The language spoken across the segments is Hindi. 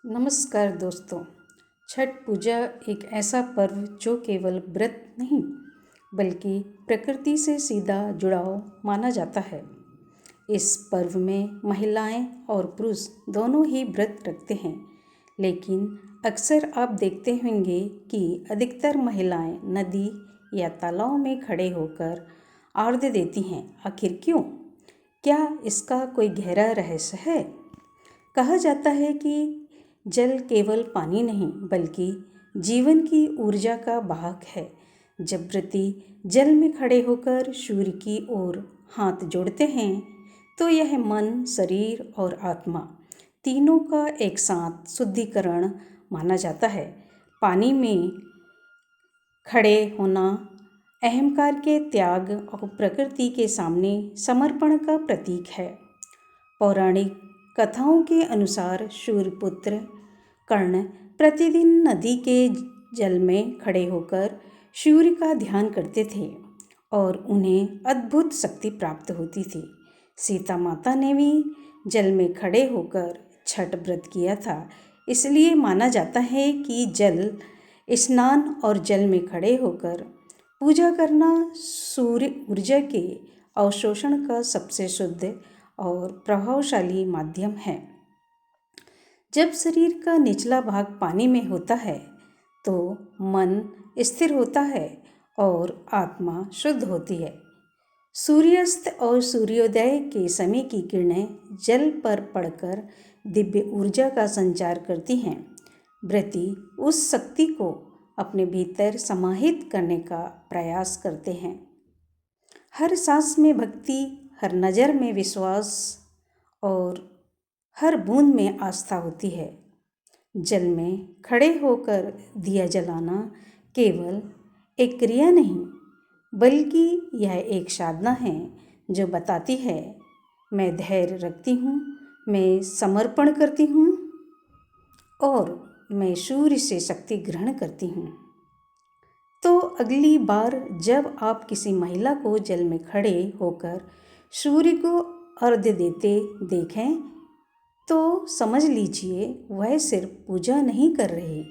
नमस्कार दोस्तों। छठ पूजा एक ऐसा पर्व जो केवल व्रत नहीं बल्कि प्रकृति से सीधा जुड़ाव माना जाता है। इस पर्व में महिलाएं और पुरुष दोनों ही व्रत रखते हैं, लेकिन अक्सर आप देखते होंगे कि अधिकतर महिलाएं नदी या तालाब में खड़े होकर आरती देती हैं। आखिर क्यों? क्या इसका कोई गहरा रहस्य है? कहा जाता है कि जल केवल पानी नहीं बल्कि जीवन की ऊर्जा का वाहक है। जब व्रती जल में खड़े होकर सूर्य की ओर हाथ जोड़ते हैं तो यह मन, शरीर और आत्मा तीनों का एक साथ शुद्धिकरण माना जाता है। पानी में खड़े होना अहंकार के त्याग और प्रकृति के सामने समर्पण का प्रतीक है। पौराणिक कथाओं के अनुसार सूर्यपुत्र कर्ण प्रतिदिन नदी के जल में खड़े होकर सूर्य का ध्यान करते थे और उन्हें अद्भुत शक्ति प्राप्त होती थी। सीता माता ने भी जल में खड़े होकर छठ व्रत किया था। इसलिए माना जाता है कि जल स्नान और जल में खड़े होकर पूजा करना सूर्य ऊर्जा के अवशोषण का सबसे शुद्ध और प्रभावशाली माध्यम है। जब शरीर का निचला भाग पानी में होता है तो मन स्थिर होता है और आत्मा शुद्ध होती है। सूर्यास्त और सूर्योदय के समय की किरणें जल पर पड़कर दिव्य ऊर्जा का संचार करती हैं। व्रती उस शक्ति को अपने भीतर समाहित करने का प्रयास करते हैं। हर सांस में भक्ति, हर नज़र में विश्वास और हर बूंद में आस्था होती है। जल में खड़े होकर दिया जलाना केवल एक क्रिया नहीं बल्कि यह एक साधना है जो बताती है मैं धैर्य रखती हूँ, मैं समर्पण करती हूँ और मैं सूर्य से शक्ति ग्रहण करती हूँ। तो अगली बार जब आप किसी महिला को जल में खड़े होकर सूर्य को अर्घ्य देते देखें तो समझ लीजिए वह सिर्फ पूजा नहीं कर रही,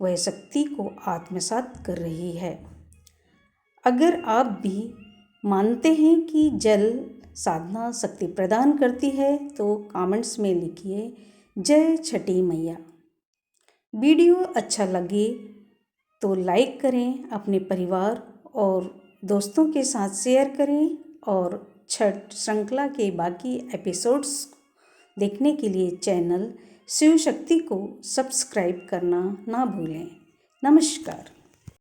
वह शक्ति को आत्मसात कर रही है। अगर आप भी मानते हैं कि जल साधना शक्ति प्रदान करती है तो कमेंट्स में लिखिए जय छठी मैया। वीडियो अच्छा लगे तो लाइक करें, अपने परिवार और दोस्तों के साथ शेयर करें और छठ श्रृंखला के बाकी एपिसोड्स देखने के लिए चैनल शिव शक्ति को सब्सक्राइब करना ना भूलें। नमस्कार।